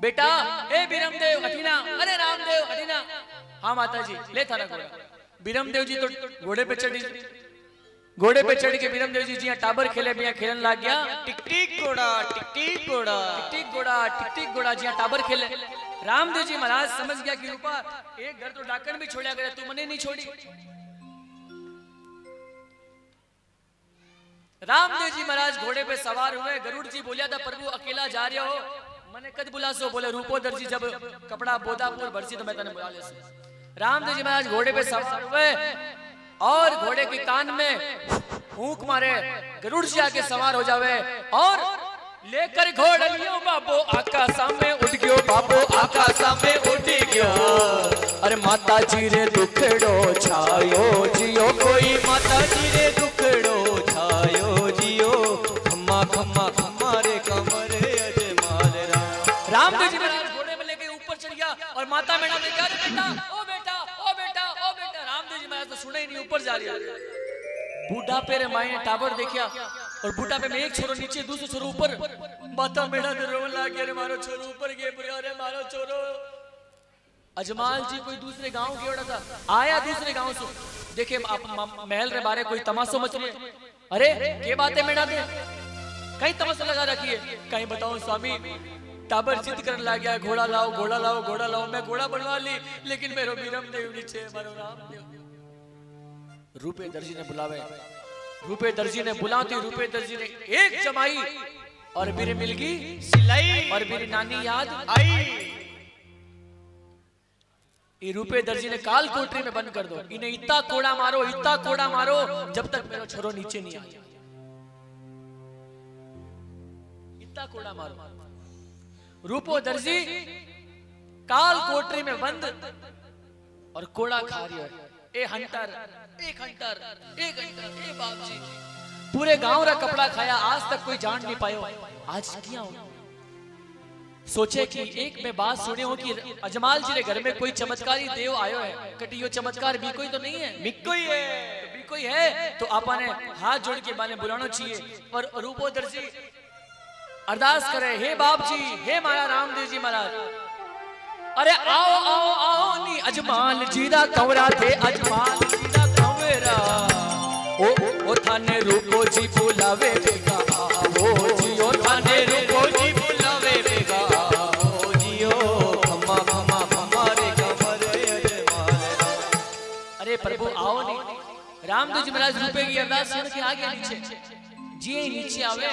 बेटा ए बीरमदेव अठीना, अरे रामदेव अठीना। हाँ माता जी ले थारा घोड़ा। बीरमदेव जी तो घोड़े पे चढ़ी, घोड़े पे चढ़ के बीरमदेव जी जिया टाबर खेले बिया खेलन लाग गया। टिक टिक घोड़ा, टिक टिक घोड़ा, टिक टिक घोड़ा, टिक टिक घोड़ा जिया टाबर खेले। रामदेव जी महाराज समझ गया कि रूपा एक घर तो डाकन भी छोड़ा करे, तू मने नहीं छोड़ी। रामदेव जी महाराज घोड़े पे सवार हुए। गरुड़ जी बोलिया था प्रभु अकेला जा रहे हो, मने कद बुलासो। बोले रूपोदर जी जब कपड़ा बोदापुर भरसी तो मैं तने बुला ले। रामदेव जी महाराज घोड़े पे सवार हुए और घोड़े के कान में फूंक मारे। गरुड़ जी आके सवार हो जावे और लेकर घोड़लियो बाबो आकाशा में उड़ गयो, बाबो आकाशा में उड़ गयो। अरे माता जी रे दुखड़ो छायो जियो, कोई माता जी रे दुखड़ो छायो जियो। खम्मा खम्मा खम्मा रे कमरे अजमाल राम। रामदेव जी महाराज घोड़े में लेके ऊपर चढ़ गया और माता मैडम ने कहा बेटा ओ बेटा ओ बेटा ओ बेटा। रामदेव जी महाराज तो सुने ही नहीं, ऊपर जा रहा। बूढ़ापे रे माई ने टाबर देखा और बूढ़ापे में एक छोरो नीचे दूसरे छोरो ऊपर। माता मेरा तो रोने लग गया, रे मारो छोरो ऊपर गए, रे मारो छोरो। अजमाल जी कोई दूसरे गांव गया था, आया दूसरे गांव से, देखे आप महल रे बारे कोई तमाशो मच रही है। अरे के बात है मेरा दे, कहीं तमाशा लगा रखी है। कहीं बताओ स्वामी टाबर जिद करने लग गया, घोड़ा लाओ घोड़ा लाओ घोड़ा लाओ। मैं घोड़ा बनवा ली लेकिन मेरो बीरमदेव नीचे, मारो रामदेव। रूपे दर्जी ने बुलावे, रूपे दर्जी ने बुलाती, रूपे दर्जी ने एक जमाई और मेरी मिलगी सिलाई और मेरी नानी याद आई। ये रूपे दर्जी ने काल कोठरी में बंद कर दो, इन्हें इतना कोड़ा मारो, इतना कोड़ा मारो जब तक मेरा छोरो नीचे नहीं आ जाए। इतना कोड़ा मारो। रूपो दर्जी काल कोठरी में बंद और कोड़ा खा रही है। ए हंटर, एक हंटर, एक हंटर, ए बाप जी पूरे गांव रा कपड़ा खाया, आज तक कोई जान नहीं पायो। आज किया हो सोचे कि एक मैं बात सुने हो कि अजमाल जी रे घर में कोई चमत्कारी देव आयो है। कटी यो चमत्कार भी कोई तो नहीं है, मिक्को ही है, भी कोई है तो आपा ने हाथ जोड़ के बाने बुलाना चाहिए। और रूपोदर जी अरदास करे, हे बाप जी, हे मारा रामदेव जी महाराज, अरे आओ आओ आओ नी अजमाल जीरा कवरा थे, अजमाल जीरा कवरा। ओ थाने रूपो जी बुलावे बेगा आओ जियो, थाने रूपो जी बुलावे बेगा आओ जियो। खम्मा खम्मा खम्मा रे कमरे अजमाल। अरे प्रभु आओ नी। रामदेव जी महाराज रूपे की अरदास सुन के आ गया नीचे। जी नीचे आवे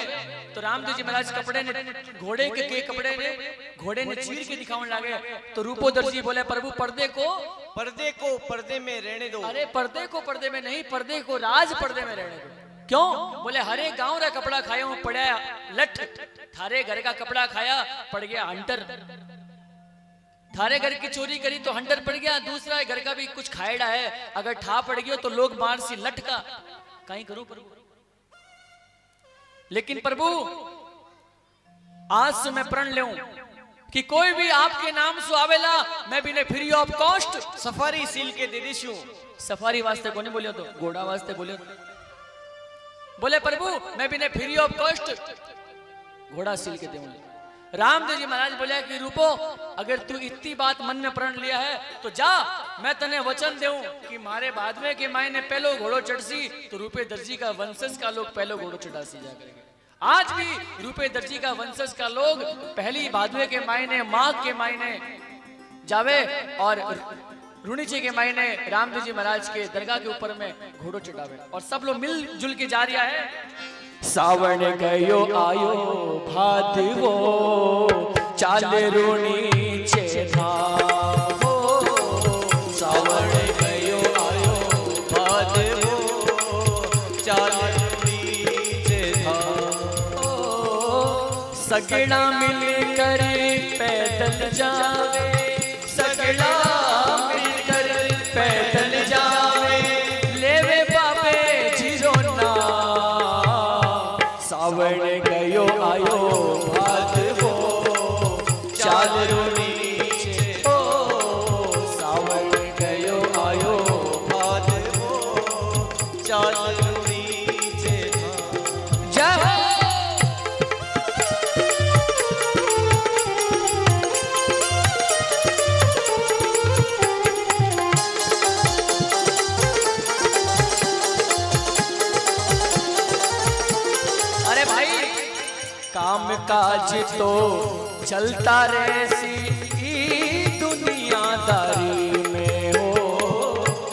तो रामदेव जी महाराज कपड़े ने घोड़े के कपड़े ने घोड़े ने चीर के दिखाने लगे। तो रूपोदर जी बोले प्रभु पर्दे को पर्दे में रहने दो। अरे पर्दे को पर्दे में नहीं, पर्दे को राज पर्दे में रहने दो। क्यों? बोले हरे गांव रा कपड़ा खाया हूं पड़ा लठ, थारे घर का कपड़ा खाया पड़ गया हंटर। थारे घर की चोरी करी तो हंटर पड़ गया, दूसरा घर का भी कुछ खाएड़ा है, अगर ठा पड़ गया तो लोग मार सी लठ का कहीं करूं प्रभु। लेकिन प्रभु आज से मैं प्रण ले कि कोई भी आपके नाम से आवेला मैं भी ने free of cost safari seal के दे दीशू। सफारी वास्ते कोने बोलियो तो घोड़ा वास्ते बोलियो। बोले प्रभु मैं भी ने फ्री ऑफ कॉस्ट घोड़ा सील के दूंगा। रामदेव जी महाराज बोले कि रूपो अगर तू इतनी बात मन में प्रण लिया है तो जा, मैं तने वचन दूं कि मारे बाद में कि मायने पहलो घोड़ो चढ़सी तो रूपे दर्जी का वंशज का लोग पहलो घोड़ो चढ़ासी जा करेंगे। आज भी रूपे दर्जी का वंशज का लोग पहली भादवे के मायने माघ के मायने जावे और रुणीचे के मायने रामदेव जी महाराज के दरगाह के ऊपर में घोड़ो चढ़ावे और सब लोग मिलजुल के जा रिया है। सावण गयो आयो भादवो चाल रुणीचे धामो। सावण गयो आयो भादवो चाल रुणीचे धामो। सगड़ा मिलकर पैदल जावे, सगड़ा मिलकर पैदल जावे, लेवे बाबे जीरो ना। सावण गयो आयो भादवो चाल रुणीचे ओ। सावण गयो आयो भादवो चाल रुणीचे जय तो चलता रे सी दुनियादारी में हो,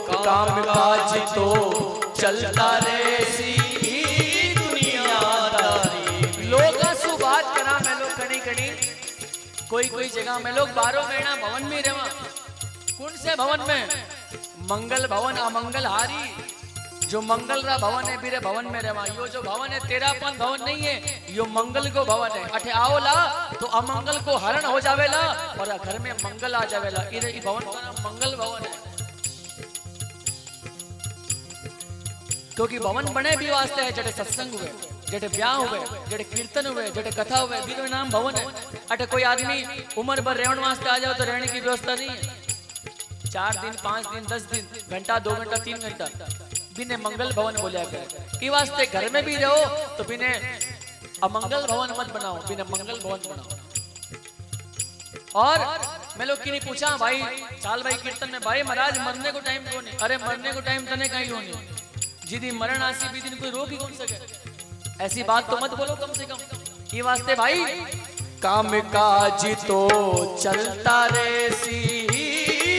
काम काज तो चलता रे सी दुनियादारी। लोग सु बात करा मैं लोग कणी कणी कोई जगह में लोग 12 महीना भवन में रहवा। कौन से भवन में? मंगल भवन अमंगल हारी। जो मंगल रा भवन है बीरे भवन में रहवा। यो जो भवन है तेरापन भवन नहीं है, यो मंगल को भवन है। अठे आओला तो अमंगल को हरण हो जावेला और घर में मंगल आ जावेला। इधर ई भवन का नाम मंगल भवन है, क्योंकि भवन बने भी वास्ते है जटे सत्संग हुए, जटे ब्याह हुए, जटे कीर्तन हुए, जटे कथा हुए, बीरो नाम भवन है। अटे कोई आदमी उम्र भर रहने वास्ते आ जाओ तो रहने की व्यवस्था नहीं है। 4 दिन 5 दिन 10 दिन घंटा 2 घंटा 3 घंटा बिने मंगल भवन बोलिया करे। ई वास्ते घर में भी रहो तो बिने अमंगल भवन मत बनाओ, बिने मंगल भवन बनाओ। और मैं लोग की नहीं पूछा भाई चाल भाई कीर्तन में, भाई महाराज मरने को टाइम क्यों नहीं? अरे मरने को टाइम तने कहीं हो नहीं, जिदी मरण आसी भी दिन कोई रोक ही कौन सके। ऐसी बात तो मत बोलो कम से कम। ये वास्ते भाई काम काज तो चलता रे सी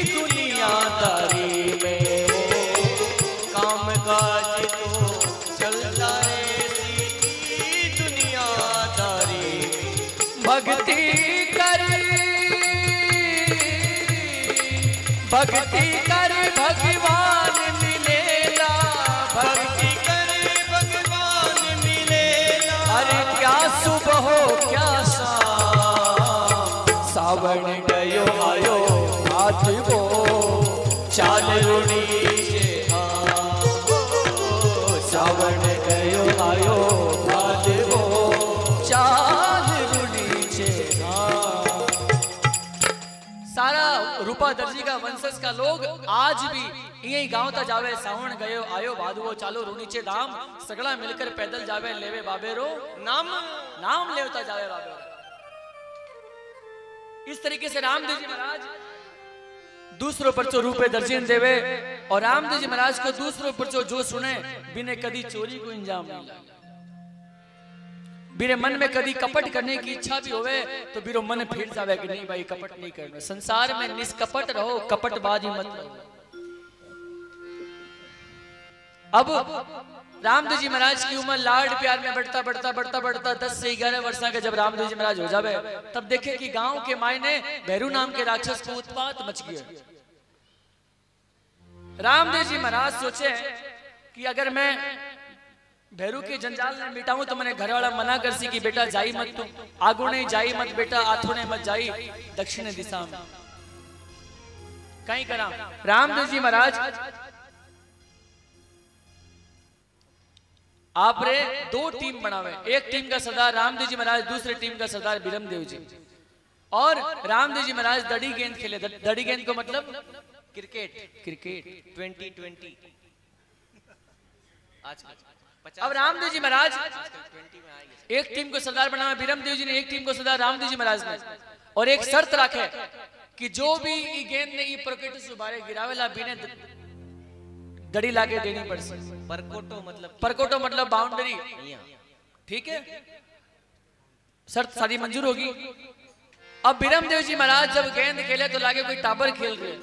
दुनियादारी में, काम काज तो चलता रे सी दुनियादारी। भक्ति कर भगवान मिलेला, भक्ति कर भगवान मिलेला। अरे क्या सुबह हो क्या शाम, सावन गयो आयो हाथ वो चाल रुड़ी से सावन गयो आयो हाथ वो चाल रुड़ी से। सारा रूपा दर्जी का वंशज का लोग आज भी यही गांव ता जावे। सावन गयो आयो भादवो चालो रुनीचे धाम, सगड़ा मिलकर पैदल जावे लेवे बाबेरो नाम लेवता जावे बाबेरो। इस तरीके से रामदेव जी महाराज दूसरों पर जो रूपे दर्शन देवे और रामदेव जी महाराज को दूसरों पर जो सुने बिने कदी चोरी को इंजाम नहीं लगे। बिरे मन में कदी कपट करने की इच्छा भी होवे तो बिरो मन फिर जावे कि नहीं भाई कपट नहीं करना। संसार में निष्कपट रहो, कपटबाजी मत करो। अब रामदेव जी महाराज की उम्र लाड प्यार में बढ़ता बढ़ता बढ़ता बढ़ता 10 से 11 वर्ष के जब रामदेव जी महाराज हो जावे तब देखे कि गांव के मायने भैरू नाम के राक्षस को उत्पात मच गया। रामदेव जी महाराज सोचे कि अगर मैं भैरू के जंजाल ने मिटाऊं तो मैंने घर वाला मना कर सी कि बेटा जाई मत, तू आगू नहीं जाई मत बेटा, आथो ने मत जाई दक्षिण दिशा में कहीं करा। रामदेव जी महाराज आप रे 2 टीम बनावे। एक टीम का सरदार रामदेव जी महाराज, दूसरे टीम का सरदार बिरमदेव जी। और रामदेव जी महाराज दड़ी गेंद खेले। दड़ी गेंद को मतलब क्रिकेट 2020 आज। अब रामदेव जी महाराज एक टीम को सरदार बनावे बिरमदेव जी ने, एक टीम को सरदार रामदेव जी महाराज ने। और एक शर्त रखे कि जो भी ई गेंद ने ई प्रॉकेट से बारे गिरावेला बिने दड़ी लाके देनी पड़ सकती। परकोटो मतलब बाउंड्री, ठीक है, शर्त सारी मंजूर होगी। अब बिरमदेव जी महाराज जब गेंद खेले तो लागे कोई टाबर खेल रहे,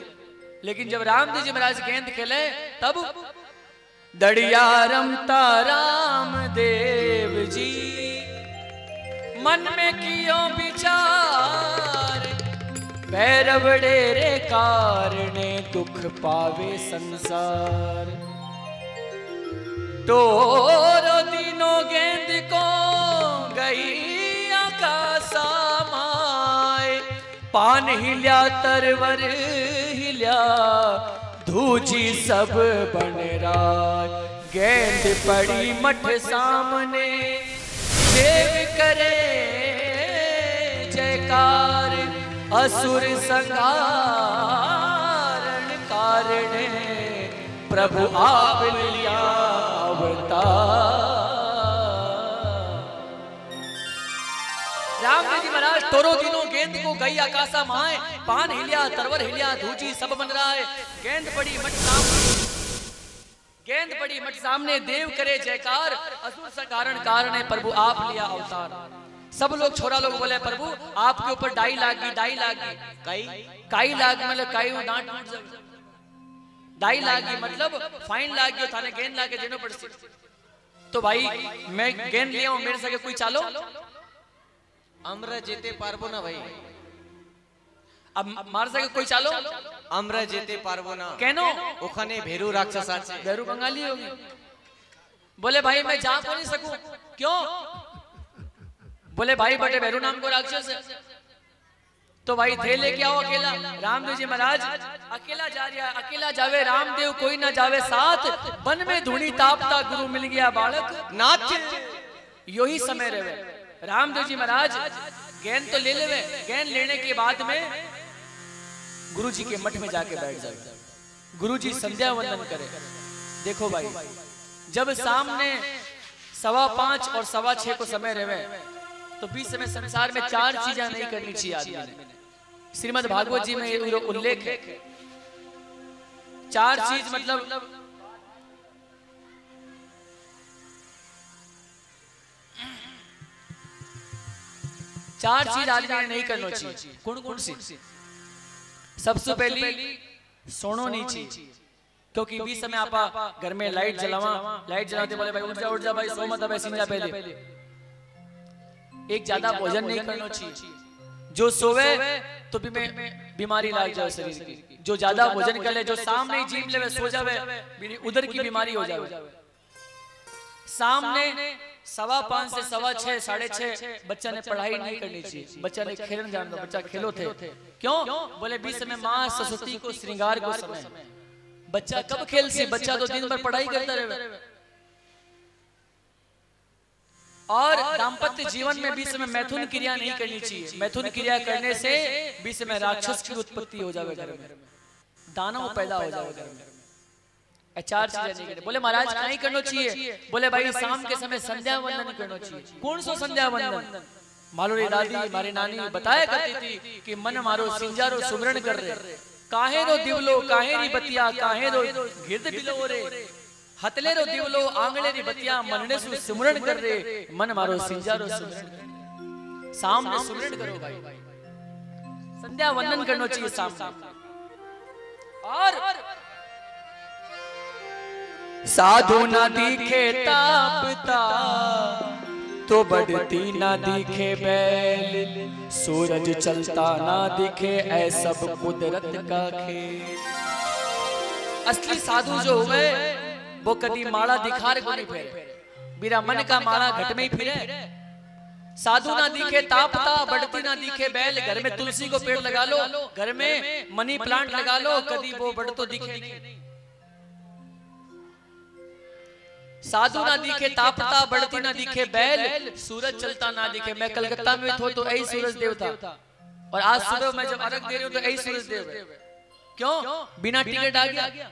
लेकिन जब रामदेव जी महाराज गेंद खेले तब दड़िया रमता रामदेव जी मन में कियो विचार, भैरव डेरे कारणे दुख पावे संसार। तोरो दिनों गेंद को गई आकाशा माए, पान हिल्या तरवर हिल्या धूजी सब बन राय। गेंद पड़ी मठ सामने देव करे जयकार, असुर संहारण कारणे प्रभु आप लिया अवतार। रामदेव जी महाराज तोरो दिनों गेंद को गई आकाशा माए, पान हिलिया तरवर हिलिया धूजी सब बन रहा है। गेंद पड़ी मठ सामने, गेंद पड़ी मठ सामने देव करे जयकार, असुर संहारण कारण प्रभु आप लिया अवतार। सब लोग छोरा लोग बोले प्रभु आपके ऊपर डाई लागी काई लाग मतलब काई डांट टूट जाए डाई लागी मतलब फाइन लागी थाने गेंद लाके देनो पड़सी। तो भाई मैं गेंद लिया हूं मेरे सके कोई चालो আমরা যেতে পারবো না ভাই अब मार सके कोई चालो আমরা যেতে পারবো না কেন ওখানে ভেরু রাক্ষস আছে भैरू बंगाली होगी। बोले भाई मैं जा तो नहीं सकूं क्यों बोले भाई बटे भैरू नाम को राक्षस है। तो भाई थे लेके आओ अकेला रामदेव जी महाराज अकेला जा रहा अकेला जावे रामदेव कोई ना जावे साथ वन में धूनी तापता गुरु मिल गया बालक नाथ यो ही समय रहे। रामदेव जी महाराज गेंद तो ले लेवे गेंद लेने के बाद में गुरु जी के मठ में जाके बैठ जावे गुरु जी संध्या वंदन करे। देखो भाई जब सामने 5:15 और 6:15 को समय रहे तो बीच में संसार में 4 चीजें नहीं करनी चाहिए आदमी ने। श्रीमद् भागवत जी में ये उल्लेख है 4 चीज मतलब 4 चीज आदमी ने नहीं करना चाहिए। कौन कौन सी? सबसे पहली सोनो नहीं चाहिए क्योंकि बीच समय आप घर में लाइट जलाते बोले भाई उठ जा भाई सो मत भाई सिंजा पहले। एक ज्यादा भोजन नहीं करना चाहिए जो सोवे तो भी में बीमारी लाग जाए शरीर की। जो ज्यादा भोजन कर ले जो सामने ही जीम ले सो जावे उधर की बीमारी हो जावे। सामने 5:15 से 6:15 6:30 बच्चा ने पढ़ाई नहीं करनी चाहिए बच्चा ने खेलने जाना दो बच्चा खेलो थे क्यों बोले बीच समय माँ सरस्वती को श्रृंगार को समय बच्चा कब खेल से बच्चा तो दिन भर पढ़ाई करता रहे। और दाम्पत्य जीवन में बीच में मैथुन क्रिया नहीं करनी चाहिए। मैथुन क्रिया करने से बीच में राक्षस की उत्पत्ति हो जावे घर में दानव पैदा हो जावे घर में। 4 चीजें नहीं करनी। बोले महाराज नहीं करना चाहिए बोले भाई शाम के समय संध्या वंदन करना चाहिए। कौन सो संध्या वंदन? मालोरी दादी हमारी नानी बताया करती थी कि मन मारो सिंजारो सुमरण कर रहे काहे रो दिवलो काहे री बतिया काहे रो गिरद बिलो रे हतले रो दिवलो आंगले री बतिया मनने सु सुमरण कर रहे मन मारो सिंजारो सुमरण। शाम में सुमरण करो भाई संध्या वंदन करना चाहिए शाम में। और साधु ना दिखे तापता तो बढ़ती ना दिखे बैल सूरज चलता ना दिखे ऐ सब कुदरत का खेल। असली साधु जो हुए वो कभी माला दिखार को नहीं फिरे मेरा मन का माला घट में ही फिरे। साधु ना दिखे तापता बढ़ती ना दिखे बैल। घर में तुलसी को पेड़ लगा लो घर में मनी प्लांट लगा लो कभी वो बढ़ तो दिखे नहीं। साधु ना दिखे तापता बढ़ती ना दिखे बैल सूरज चलता ना दिखे। मैं कलकत्ता में था तो यही सूरज देव था और आज सुबह मैं जब अर्घ दे रही हूँ तो यही सूरज देव है। क्यों? बिना टिकट आ गया।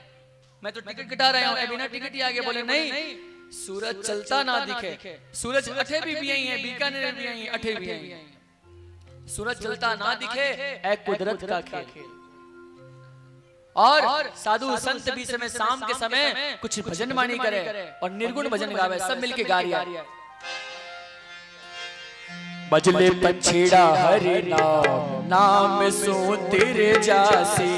मैं तो टिकट कटा रहा हूँ बिना टिकट ही आ गया। बोले नहीं सूरज चलता ना दिखे। सूरज अठे भी यही है बीकानेर भी यही अठे भी यही। सूरज चलता ना दिखे ऐ कुदरत का खेल। और साधु संत भी समय शाम के समय कुछ भजन वाणी करे और निर्गुण भजन गावे सब मिलके गा रहा है। बजले पंछीड़ा हरि नाम नाम सो तेरे जासे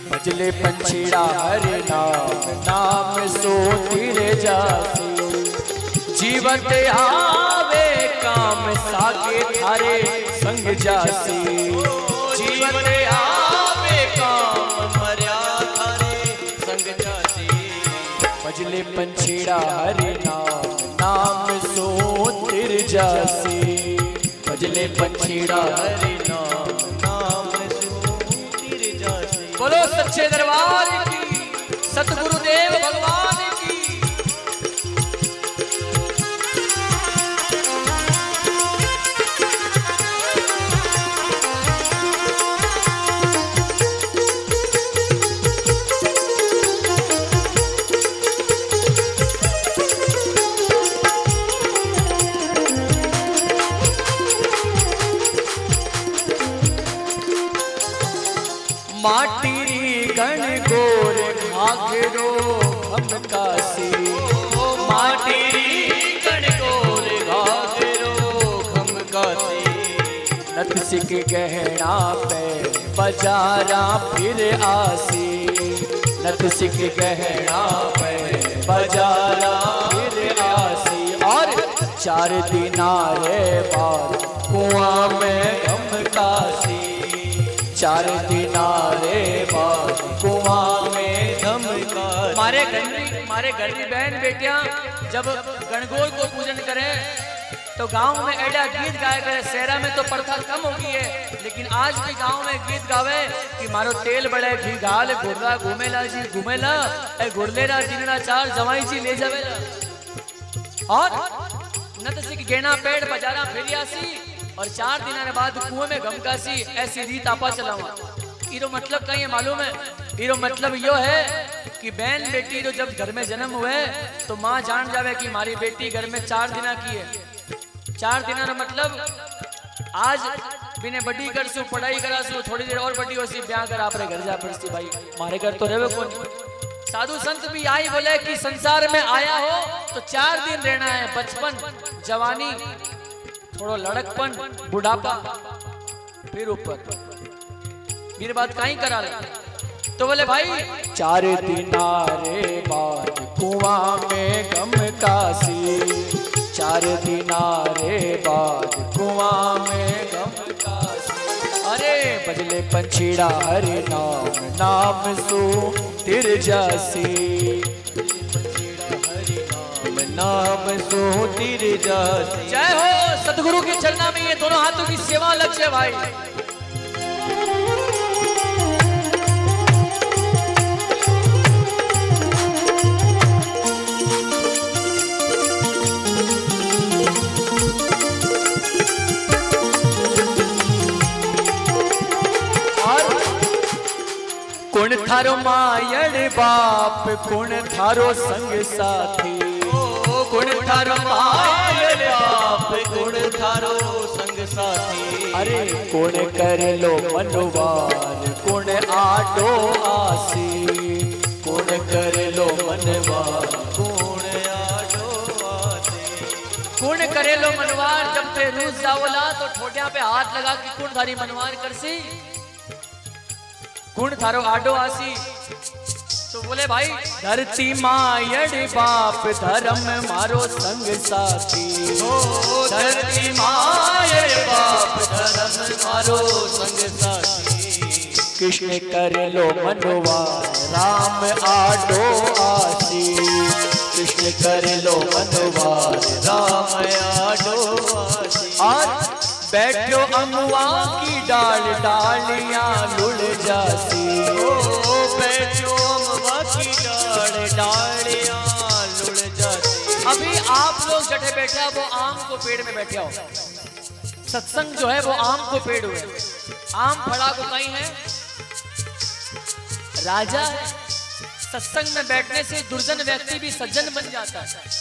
बजले पंछीड़ा हरि नाम नाम सो तेरे जासे जीवन आवे काम साके थारे संग जासे जीवन आवे काम बजले पंछीड़ा हरि नाम नाम सो तिर जासे बजले पंछीड़ा हरि नाम नाम सो तिर जासे। बोलो सच्चे दरबार की सतगुरुदेव भगवान की। माटी गण गोर घाघरो हम कासी माटी गण गोर घाघरो हम नथ सिक गहना पे बाजारा फिर आसी, नथ सिक गहना पे बाजारा फिर आसी। और 4 दिनारे बाद कुआं में गम कासी, 4 दिनारे बाद कुआं में गम कासी। मारे घर की बहन बेटियां जब गणगौर को पूजन करें तो गांव में एडा गीत गाया करे। शहरा में तो प्रथा कम हो गई है, लेकिन आज भी गांव में गीत गावे कि मारो तेल बड़े घी घाल घुर्रा घूमेला जी घूमेला ए घुरलेरा दिनरा 4 जवाई जी ले जावेला। और नत सिक गेना पेड़ बजारा फेरियासी और 4 दिन बाद कुएं में गमकासी। ऐसी रीत आपा चलावा। इरो मतलब कहीं है मालूम है? इरो मतलब यो है कि बहन बेटी जो जब घर में जन्म हुए तो माँ जान जावे कि हमारी बेटी घर में 4 दिन की है। 4 दिन मतलब आज बिने बड़ी कर सु पढ़ाई करा सु थोड़ी देर और बड़ी होसी ब्याह कर आपरे घर जा पड़ती भाई मारे घर तो रहवे कौन। साधु संत भी आई बोले कि संसार में आया हो तो 4 दिन रहना है। बचपन, जवानी, थोड़ा लड़कपन, बुढ़ापा, फिर ऊपर। मेरी बात कहीं करा ले तो बोले भाई 4 दिनारे बाद कुआं में गम कासी, 4 दिनारे बाद कुआं में गम कासी। अरे बजले पंछीड़ा हरि नाम, नाम सो तिर जासी, नाम सो तिर जासी। जय हो सतगुरु के चरणा में ये दोनों हाथों की सेवा लक्ष्य भाई। कुण थारो मायड़ बाप, कुण थारो संग साथी, कुण थारो मायड़ बाप, कुण थारो संग साथी। अरे कुण कर लो मनवार, कुण आडो आसी, कुण कर लो मनवार, कुण आडो आसी। कुण करे लो मनवार, जब ते रूस जावला तो ठोडिया पे हाथ लगा कि कुण थारी मनवार करसी, कुण थारो आडो आसी। तो बोले भाई धरती मायड़ बाप, धर्म मारो संग साथी, धरती मायड़ बाप, धर्म मारो संग साथी। कृष्ण कर लो मनवा, राम आडो आसी, कृष्ण कर लो मनवा, राम आडो आसी। और बैठो अमुआ की डाल, डालियां लुढ़ जासी, बैठो अमुआ की डाल, डालियां लुढ़ जासी। अभी आप लोग जटे बैठे हो वो आम को पेड़ में बैठे हो। सत्संग जो है वो आम को पेड़ हुए। आम फड़ा को कहीं है राजा है। सत्संग में बैठने से दुर्जन व्यक्ति भी सज्जन बन जाता है।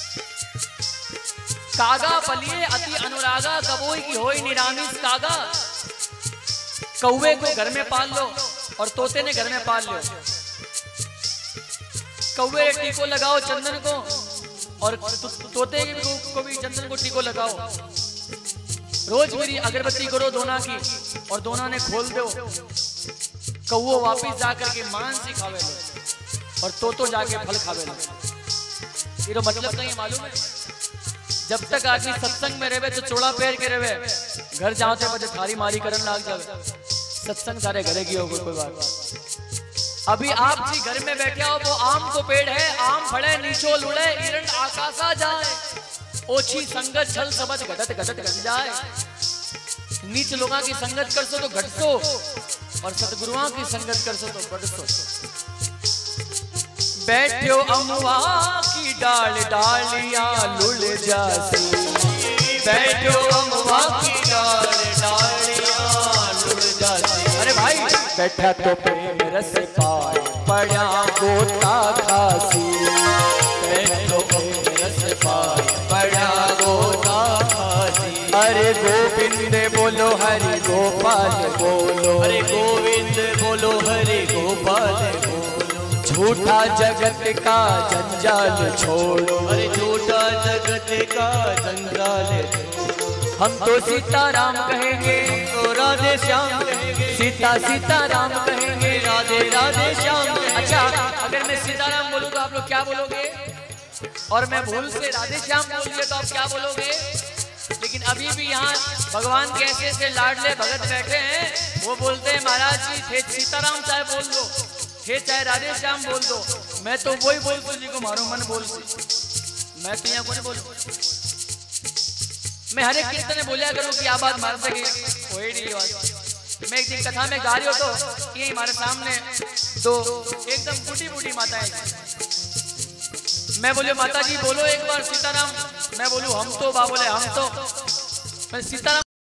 कागा पलिए अति अनुरागा, कबोई की होई निरामिस कागा। कौवे को घर में पाल लो और तोते ने घर में पाल लो। कौवे टीको लगाओ चंदन को और तोते को भी चंदन को टीको लगाओ। रोज मेरी अगरबत्ती करो दोना की और दोना ने खोल दो। कौओ वापिस जाकर के मांस ही खावे लो और तोतो जाके फल खावे लो। ये मतलब नहीं मालूम है? जब तक आदमी सत्संग में रहे तो चोड़ा पैर के रहे, घर जाते बजे थारी मारी करन लाग जावे। सत्संग सारे घरे की हो कोई बात। अभी आप जी घर में बैठे हो वो आम को पेड़ है। आम फड़े नीचो लुड़े, इरण आकाशा जाए। ओछी संगत छल सबद घटत घटत घट जाए। नीच लोगों की संगत कर सो तो घट सो और सतगुरुओं की संगत कर सो तो बढ़ सो। बैठो अमुआ की डाल, डालियां लुढ़ जासी। बैठो अमुआ की डाल, डालियां लुढ़ जासी। अरे भाई बैठा तो प्रेम रस पाए, पड़ा गोता खासी। बैठो प्रेम रस पाए, पड़ा गोता खासी। अरे गोविंद बोलो हरि गोपाल बोलो, अरे गोविंद बोलो हरि गोपाल बोलो। झूठा जगत का जंजाल छोड़ो, अरे झूठा जगत का जंजाल छोड़ो। हम तो सीताराम कहेंगे, तो राम राधे श्याम कहेंगे, सीता सीता राम कहेंगे, राधे राधे श्याम कहेंगे। अच्छा, अगर मैं सीताराम बोलूं तो आप लोग क्या बोलोगे? और मैं भूल से राधे श्याम बोल दिया तो आप क्या बोलोगे? लेकिन अभी भी यहाँ भगवान के ऐसे ऐसे लाडले भगत बैठे हैं, वो बोलते हैं महाराज जी थे सीताराम चाहे बोल दो, थे चाहे राधे श्याम बोल दो, मैं तो वही बोल दो जी को मारो मन बोल सी। मैं तो यहाँ को नहीं बोलूं, मैं हर एक कीर्तन में बोलिया करूं कि आप बात मार सके कोई नहीं बात। मैं एक दिन कथा में गा रही हो तो ये हमारे सामने दो एकदम बूढ़ी बूढ़ी माताएं, मैं बोले माता जी बोलो एक बार सीताराम, मैं बोलूं हम तो, बा बोले हम तो, मैं सीताराम